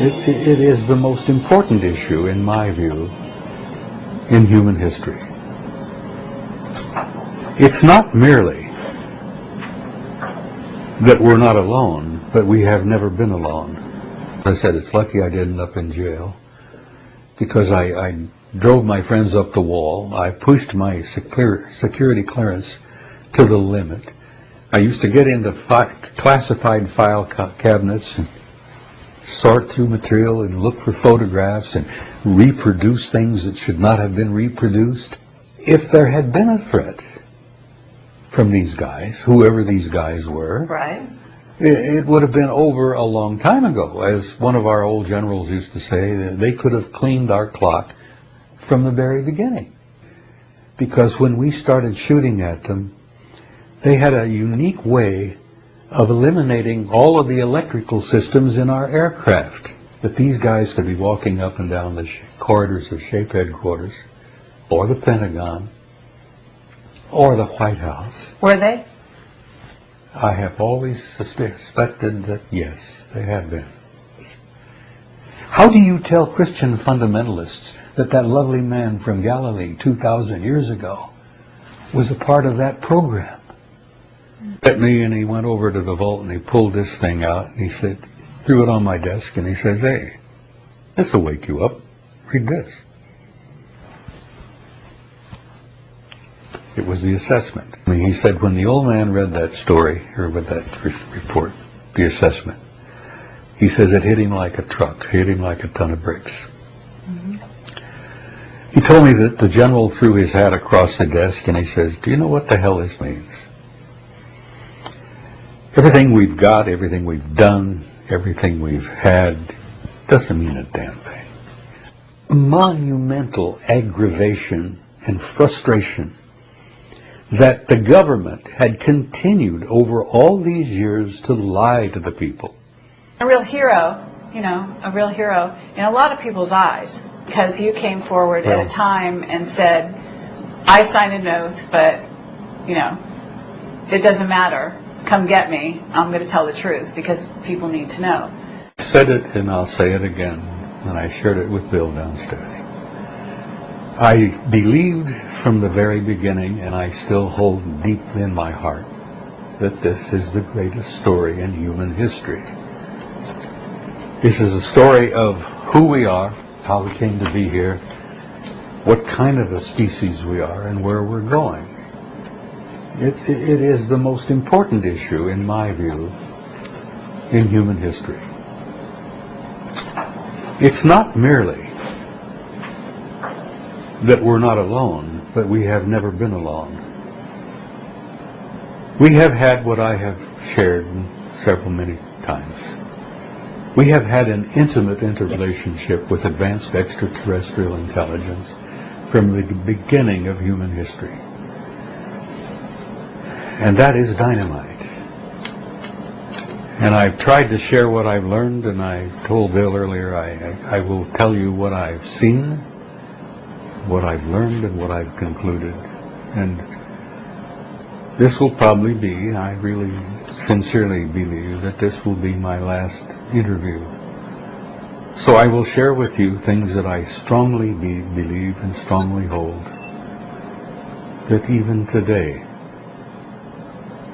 It is the most important issue, in my view, in human history. It's not merely that we're not alone, but we have never been alone. As I said, it's lucky I didn't end up in jail, because I drove my friends up the wall. I pushed my security clearance to the limit. I used to get into classified file cabinets and sort through material and look for photographs and reproduce things that should not have been reproduced. If there had been a threat from these guys, whoever these guys were, right, it would have been over a long time ago. As one of our old generals used to say, they could have cleaned our clock from the very beginning. Because when we started shooting at them, they had a unique way of eliminating all of the electrical systems in our aircraft. That these guys could be walking up and down the corridors of SHAPE headquarters, or the Pentagon, or the White House. Were they? I have always suspected that, yes, they have been. How do you tell Christian fundamentalists that that lovely man from Galilee 2,000 years ago was a part of that program? At me, and he went over to the vault and he pulled this thing out and he said, threw it on my desk, and he says, "Hey, this will wake you up. Read this." It was the assessment. I mean, he said when the old man read that story, or with that report, the assessment, he says it hit him like a truck, hit him like a ton of bricks. Mm-hmm. He told me that the general threw his hat across the desk and he says, "Do you know what the hell this means? Everything we've got, everything we've done, everything we've had doesn't mean a damn thing." Monumental aggravation and frustration that the government had continued over all these years to lie to the people. A real hero, a real hero in a lot of people's eyes, because you came forward at a time and said, "I signed an oath, but, it doesn't matter. Come get me. I'm going to tell the truth because people need to know." I said it, and I'll say it again, and I shared it with Bill downstairs. I believed from the very beginning, and I still hold deep in my heart, that this is the greatest story in human history. This is a story of who we are, how we came to be here, what kind of a species we are, and where we're going. It is the most important issue, in my view, in human history. It's not merely that we're not alone, but we have never been alone. We have had what I have shared many times. We have had an intimate interrelationship with advanced extraterrestrial intelligence from the beginning of human history. And that is dynamite. And I've tried to share what I've learned, and I told Bill earlier, I will tell you what I've seen, what I've learned, and what I've concluded. And this will probably be, I really sincerely believe, that this will be my last interview. So I will share with you things that I strongly believe and strongly hold, that even today,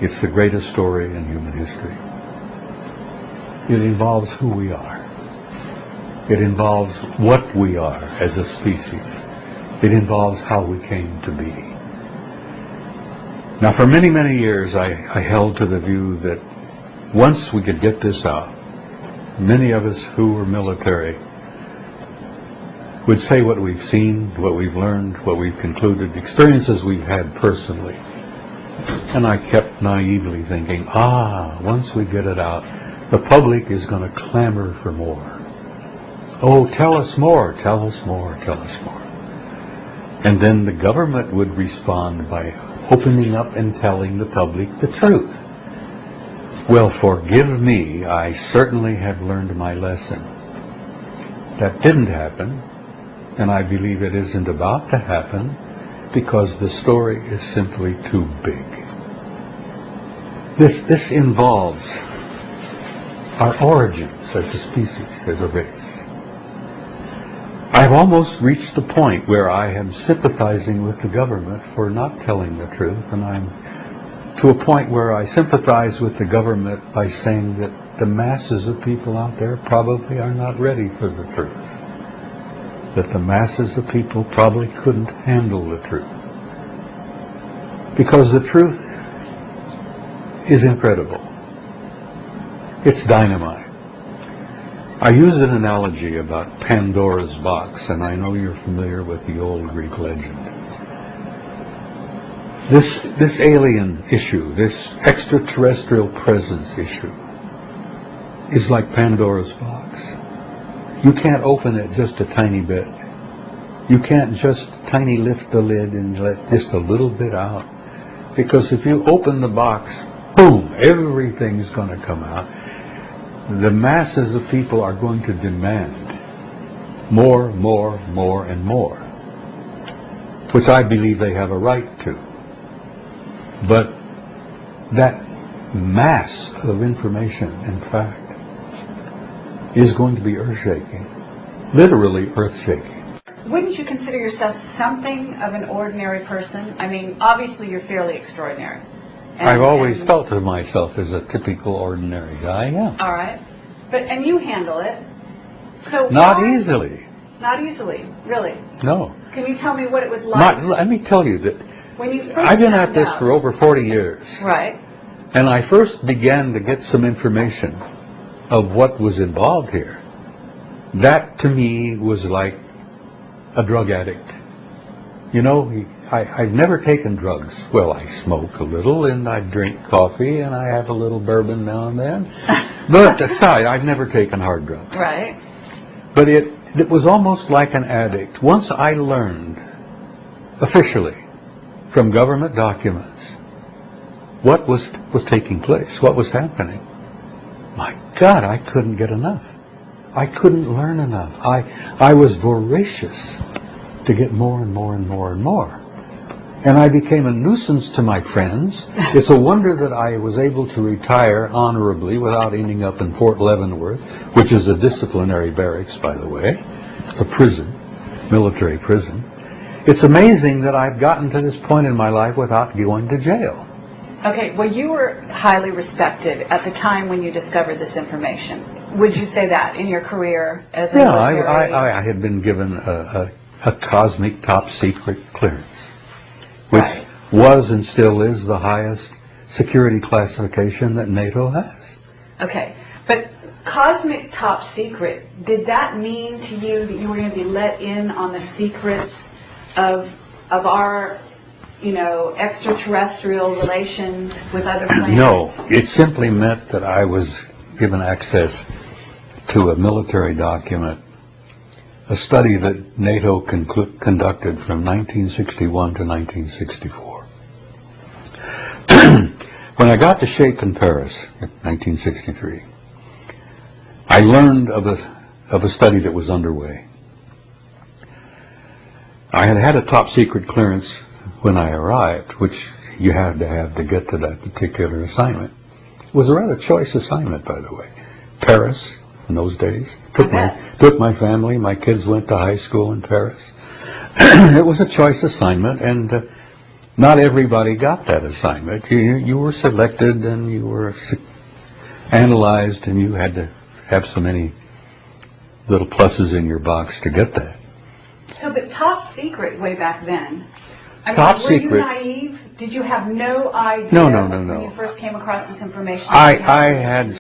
it's the greatest story in human history. It involves who we are. It involves what we are as a species. It involves how we came to be. Now, for many, many years, I held to the view that once we could get this out, many of us who were military would say what we've seen, what we've learned, what we've concluded, experiences we've had personally. And I kept naively thinking, once we get it out, the public is going to clamor for more. Oh, tell us more, tell us more, tell us more. And then the government would respond by opening up and telling the public the truth. Well, forgive me, I certainly have learned my lesson. That didn't happen, and I believe it isn't about to happen, because the story is simply too big. This involves our origins as a species, as a race. I've almost reached the point where I am sympathizing with the government for not telling the truth, and I'm to a point where I sympathize with the government by saying that the masses of people out there probably are not ready for the truth. That the masses of people probably couldn't handle the truth. Because the truth is incredible. It's dynamite. I use an analogy about Pandora's box, and I know you're familiar with the old Greek legend. This alien issue, this extraterrestrial presence issue, is like Pandora's box. You can't open it just a tiny bit. You can't just tiny lift the lid and let just a little bit out. Because if you open the box, boom, everything's going to come out. The masses of people are going to demand more, more, more, and more, which I believe they have a right to. But that mass of information and fact is going to be earth-shaking, literally earth-shaking. Wouldn't you consider yourself something of an ordinary person? I mean, obviously you're fairly extraordinary. I've always felt of myself as a typical ordinary guy, yeah. All right. And you handle it. So Not easily. Not easily, really? No. Can you tell me what it was like? Let me tell you that When you first I've been at found this out? for over 40 years. Right. And I first began to get some information of what was involved here. That, to me, was like a drug addict. You know, I've never taken drugs. Well, I smoke a little, and I drink coffee, and I have a little bourbon now and then. But aside, I've never taken hard drugs. Right. But it was almost like an addict. Once I learned, officially, from government documents, what was taking place, what was happening, my God, I couldn't get enough. I couldn't learn enough. I was voracious to get more and more and more and more. And I became a nuisance to my friends. It's a wonder that I was able to retire honorably without ending up in Fort Leavenworth, which is a disciplinary barracks, by the way. It's a prison, military prison. It's amazing that I've gotten to this point in my life without going to jail. Okay, well, you were highly respected at the time when you discovered this information. Would you say that in your career as a military? I had been given a cosmic top secret clearance, which Right. was and still is the highest security classification that NATO has. Okay, but cosmic top secret, did that mean to you that you were going to be let in on the secrets of our, extraterrestrial relations with other planets? No, it simply meant that I was given access to a military document, a study that NATO conducted from 1961 to 1964. When I got to shape in Paris in 1963, I learned of a study that was underway. I had had a top secret clearance when I arrived, which you had to have to get to that particular assignment. It was a rather choice assignment, by the way. Paris, in those days. Took my family. My kids went to high school in Paris. It was a choice assignment, and not everybody got that assignment. You were selected, and you were analyzed, and you had to have so many little pluses in your box to get that. So, but top secret way back then. Top secret. Were you naive? Did you have no idea No. when you first came across this information? I had